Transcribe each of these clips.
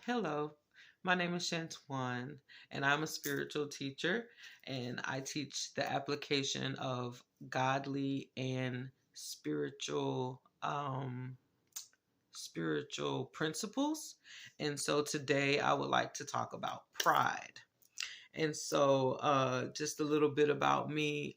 Hello, my name is Shantuan, and I'm a spiritual teacher, and I teach the application of godly and spiritual principles. And so today I would like to talk about pride. And so, just a little bit about me.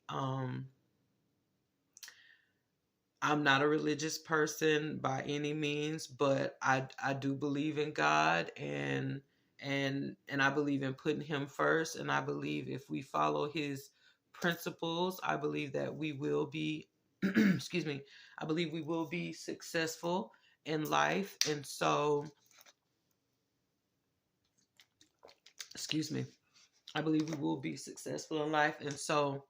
I'm not a religious person by any means, but I do believe in God and I believe in putting him first, and I believe if we follow his principles, I believe that we will be excuse me, I believe we will be successful in life. And so, excuse me, I believe we will be successful in life. And so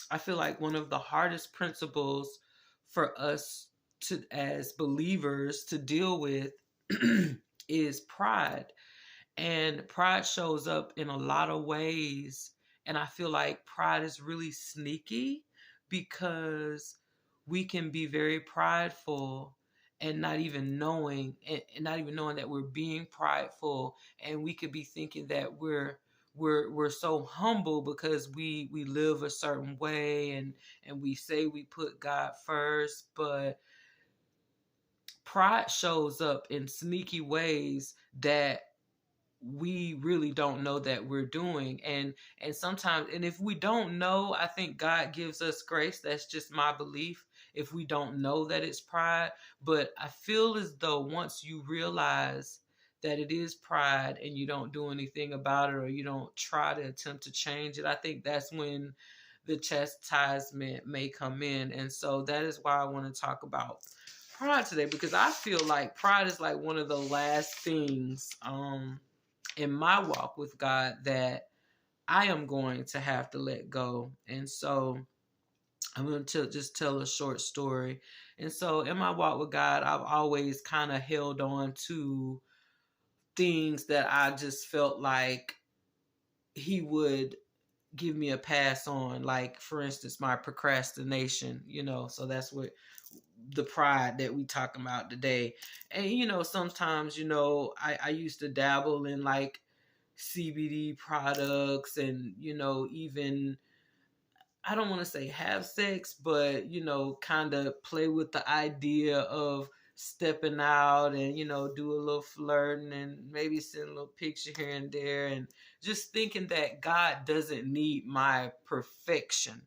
I feel like one of the hardest principles for us to, as believers, to deal with is pride. And pride shows up in a lot of ways. And I feel like pride is really sneaky because we can be very prideful and not even knowing and not even knowing that we're being prideful, and we could be thinking that we're so humble because we live a certain way, and we say we put God first, but pride shows up in sneaky ways that we really don't know that we're doing. And sometimes, and if we don't know, I think God gives us grace. That's just my belief, if we don't know that it's pride. But I feel as though once you realize that it is pride and you don't do anything about it, or you don't try to attempt to change it, I think that's when the chastisement may come in. And so that is why I want to talk about pride today, because I feel like pride is like one of the last things in my walk with God that I am going to have to let go. And so I'm going to just tell a short story. And so in my walk with God, I've always kind of held on to things that I just felt like he would give me a pass on. Like, for instance, my procrastination, so that's what the pride that we talking about today. And sometimes I used to dabble in like CBD products, and even, I don't want to say have sex, but kind of play with the idea of stepping out and do a little flirting and maybe send a little picture here and there, and just thinking that God doesn't need my perfection.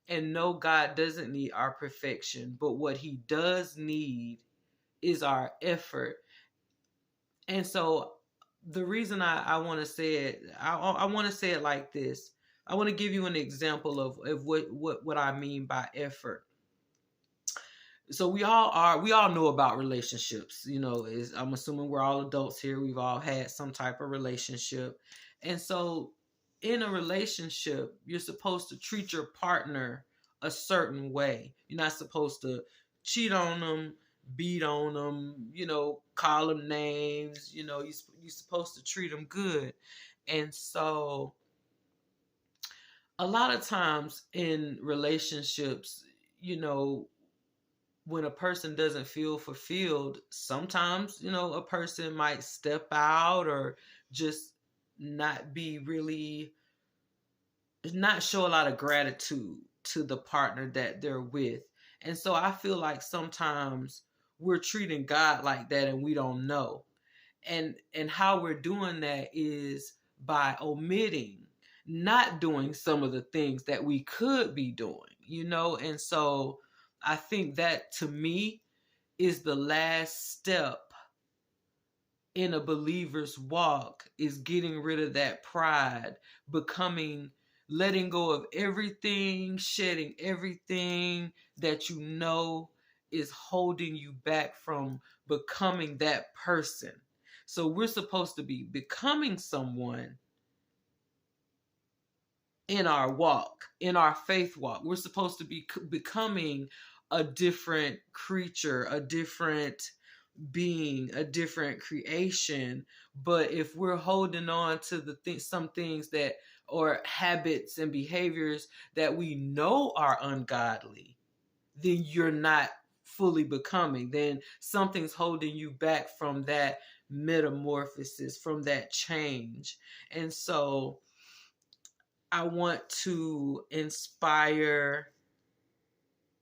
And no, God doesn't need our perfection, but what he does need is our effort. And so the reason I want to say it, I want to say it like this. I want to give you an example of what I mean by effort. So we all know about relationships. I'm assuming we're all adults here. We've all had some type of relationship. And so in a relationship, you're supposed to treat your partner a certain way. You're not supposed to cheat on them, beat on them, call them names. You're supposed to treat them good. And so a lot of times in relationships, you know, when a person doesn't feel fulfilled, sometimes, a person might step out, or just not be really, not show a lot of gratitude to the partner that they're with. And so I feel like sometimes we're treating God like that and we don't know. And how we're doing that is by omitting, not doing some of the things that we could be doing. And so I think that, to me, is the last step in a believer's walk, is getting rid of that pride, becoming, letting go of everything, shedding everything that is holding you back from becoming that person. So we're supposed to be becoming someone in our walk, in our faith walk. We're supposed to be becoming a different creature, a different being, a different creation. But if we're holding on to some things that, or habits and behaviors that we know are ungodly, then you're not fully becoming, then something's holding you back from that metamorphosis, from that change. And so I want to inspire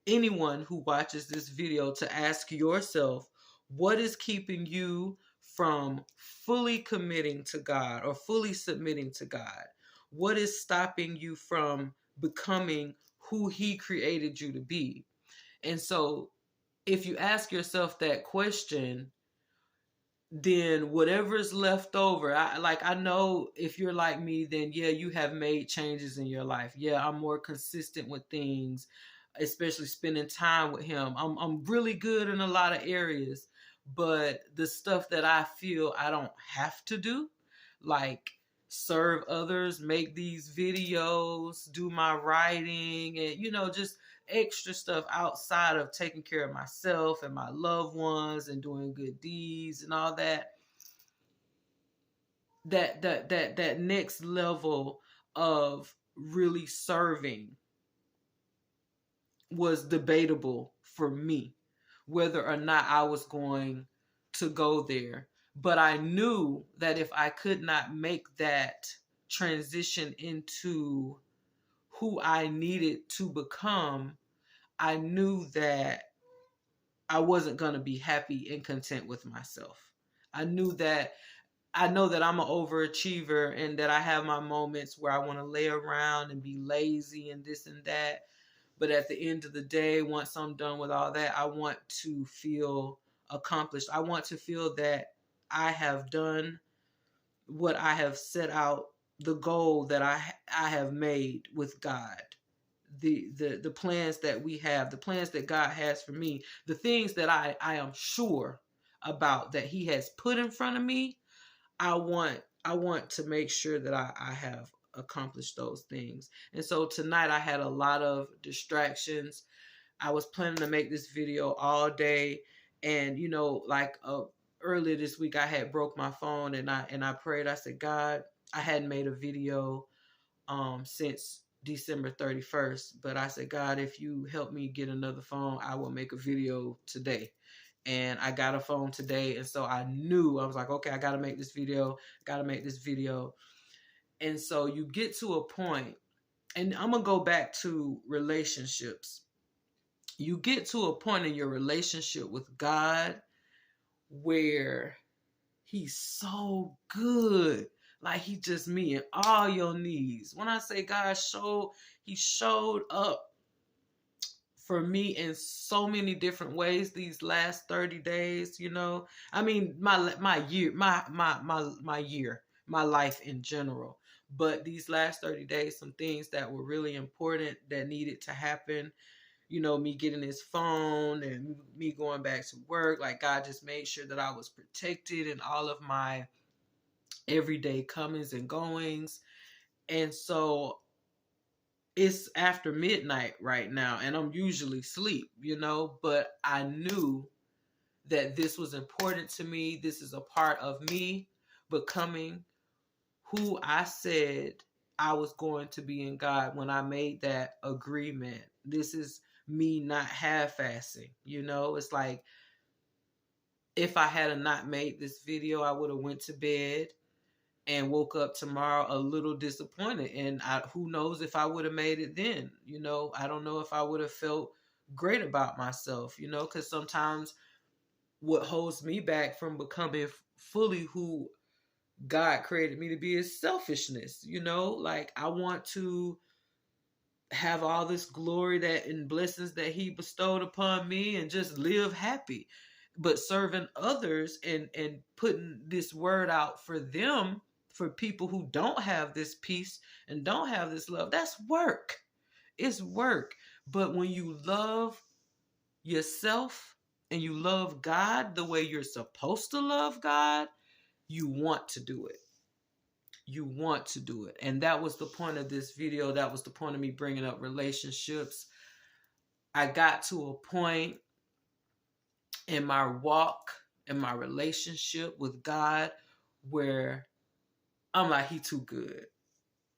anyone who watches this video to ask yourself, what is keeping you from fully committing to God or fully submitting to God? What is stopping you from becoming who He created you to be? And so if you ask yourself that question, then whatever's left over, I know if you're like me, then yeah, you have made changes in your life. Yeah, I'm more consistent with things, especially spending time with him. I'm really good in a lot of areas, but the stuff that I feel I don't have to do, like serve others, make these videos, do my writing, and just extra stuff outside of taking care of myself and my loved ones and doing good deeds and all that next level of really serving was debatable for me, whether or not I was going to go there. But I knew that if I could not make that transition into who I needed to become, I knew that I wasn't going to be happy and content with myself. I know that I'm an overachiever and that I have my moments where I want to lay around and be lazy and this and that. But at the end of the day, once I'm done with all that, I want to feel accomplished. I want to feel that I have done what I have set out, the goal that I have made with God. The plans that we have, the plans that God has for me, the things that I am sure about that He has put in front of me, I want to make sure that I have accomplished those things. And so tonight I had a lot of distractions. I was planning to make this video all day, and earlier this week I had broke my phone, and I prayed. I said, God, I hadn't made a video since December 31st, but I said, God, if you help me get another phone, I will make a video today. And I got a phone today, and so I was like, okay, I got to make this video, And so you get to a point, and I'm going to go back to relationships. You get to a point in your relationship with God where He's so good. Like He just meeting all your needs. When I say God He showed up for me in so many different ways these last 30 days, I mean, my year, my life in general. But these last 30 days, some things that were really important that needed to happen, me getting this phone and me going back to work, like God just made sure that I was protected in all of my everyday comings and goings. And so it's after midnight right now, and I'm usually asleep, but I knew that this was important to me. This is a part of me becoming who I said I was going to be in God when I made that agreement. This is me not half-assing, It's like if I had not made this video, I would have went to bed and woke up tomorrow a little disappointed. And who knows if I would have made it then, I don't know if I would have felt great about myself, because sometimes what holds me back from becoming fully who God created me to be is selfishness, like I want to have all this glory and blessings that He bestowed upon me and just live happy. But serving others and putting this word out for them, for people who don't have this peace and don't have this love, that's work. It's work. But when you love yourself and you love God the way you're supposed to love God, you want to do it. You want to do it. And that was the point of this video. That was the point of me bringing up relationships. I got to a point in my walk, in my relationship with God, where I'm like, He too good.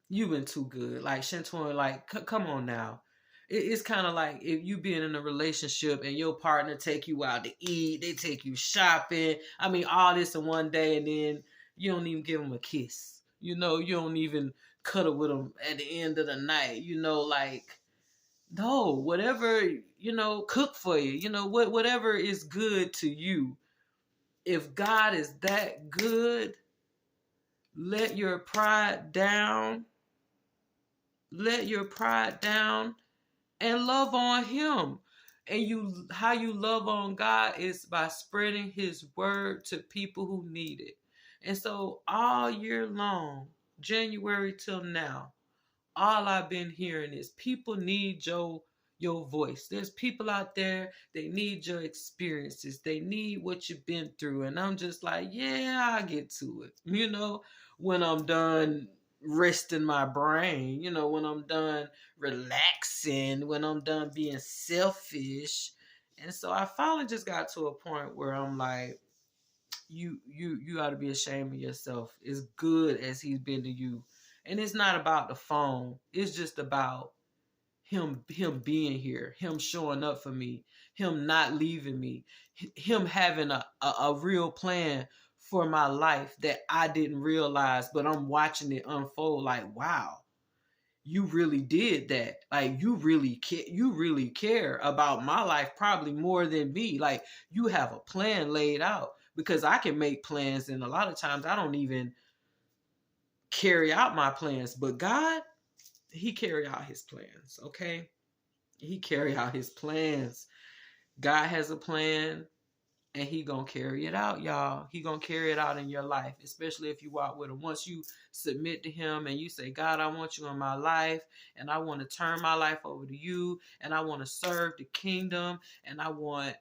You've been too good. Like Shantoin, like, come on now. It's kind of like if you being in a relationship and your partner take you out to eat, they take you shopping. I mean, all this in one day, and then you don't even give them a kiss. You know, you don't even cuddle with them at the end of the night. You know, like no, whatever, you know, cook for you. You know, whatever is good to you. If God is that good, let your pride down. Let your pride down and love on him. And you how you love on God is by spreading his word to people who need it. And so all year long, January till now, all I've been hearing is people need your voice. There's people out there, they need your experiences. They need what you've been through. And I'm just like, yeah, I get to it. You know, when I'm done resting my brain, you know, when I'm done relaxing, when I'm done being selfish. And so I finally just got to a point where I'm like, you ought to be ashamed of yourself. As good as he's been to you. And it's not about the phone. It's just about him being here, him showing up for me, him not leaving me, him having a real plan for my life that I didn't realize, but I'm watching it unfold like, wow, you really did that. Like you really care about my life probably more than me. Like you have a plan laid out, because I can make plans and a lot of times I don't even carry out my plans, but God, he carry out his plans, okay? He carry out his plans. God has a plan and he gonna carry it out, y'all. He gonna carry it out in your life, especially if you walk with him. Once you submit to him and you say, God, I want you in my life, and I want to turn my life over to you, and I want to serve the kingdom, and I want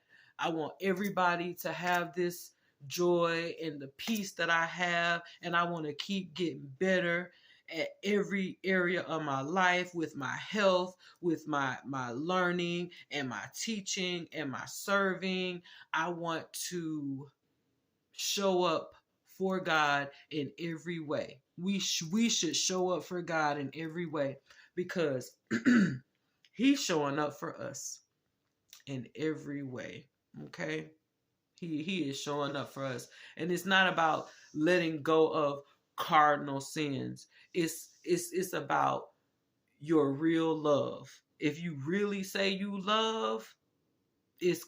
everybody to have this joy and the peace that I have, and I want to keep getting better at every area of my life, with my health, with my learning and my teaching and my serving. I want to show up for God in every way. We should show up for God in every way, because he's showing up for us in every way. Okay? He is showing up for us. And it's not about letting go of cardinal sins. It's about your real love. If you really say you love, it's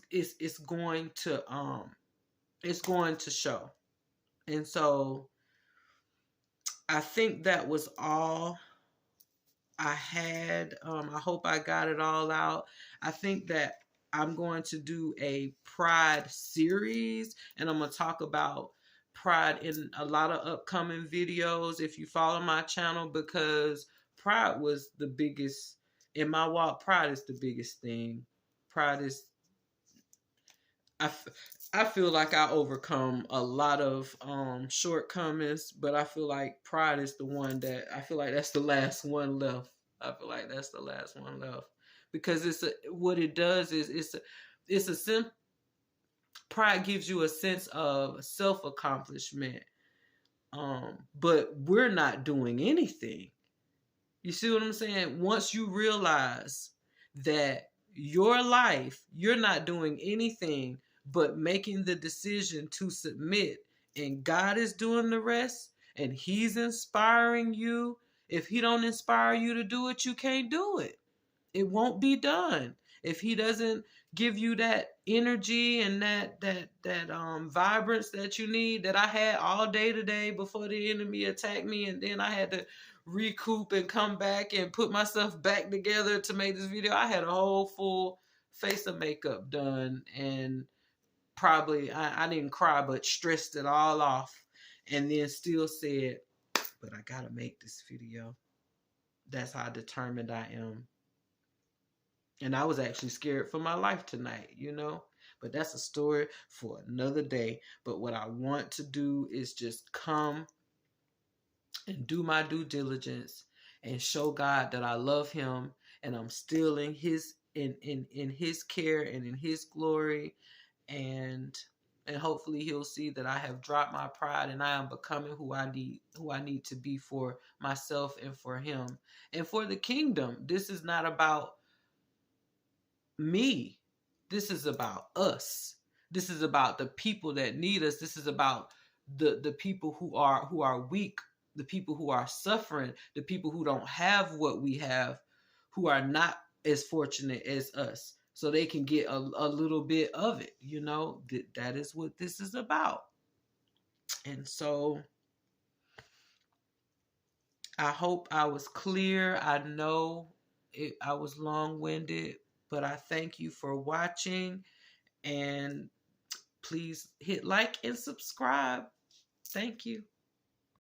going to show. And so I think that was all I had. I hope I got it all out. I think that I'm going to do a pride series, and I'm going to talk about pride in a lot of upcoming videos if you follow my channel, because pride was the biggest in my walk. Pride is the biggest thing. Pride is, I feel like I overcome a lot of shortcomings, but I feel like pride is the one that I feel like that's the last one left. I feel like that's the last one left, because what it does is it's a simple. Pride gives you a sense of self accomplishment, but we're not doing anything. You see what I'm saying? Once you realize that your life, you're not doing anything but making the decision to submit, and God is doing the rest, and he's inspiring you. If he don't inspire you to do it, you can't do it. It won't be done. If he doesn't give you that energy and that vibrance that you need, that I had all day today before the enemy attacked me, and then I had to recoup and come back and put myself back together to make this video. I had a whole full face of makeup done, and probably I didn't cry, but stressed it all off, and then still said, but I gotta make this video. That's how determined I am. And I was actually scared for my life tonight, you know. But that's a story for another day. But what I want to do is just come and do my due diligence and show God that I love him, and I'm still in his care and in his glory, and hopefully he'll see that I have dropped my pride and I am becoming who I need to be for myself and for him and for the kingdom. This is not about me. This is about us. This is about the people that need us. This is about the people who are weak, the people who are suffering, the people who don't have what we have, who are not as fortunate as us, so they can get a little bit of it. That is what this is about. And so I hope I was clear. I know I was long-winded, but I thank you for watching, and please hit like and subscribe. Thank you.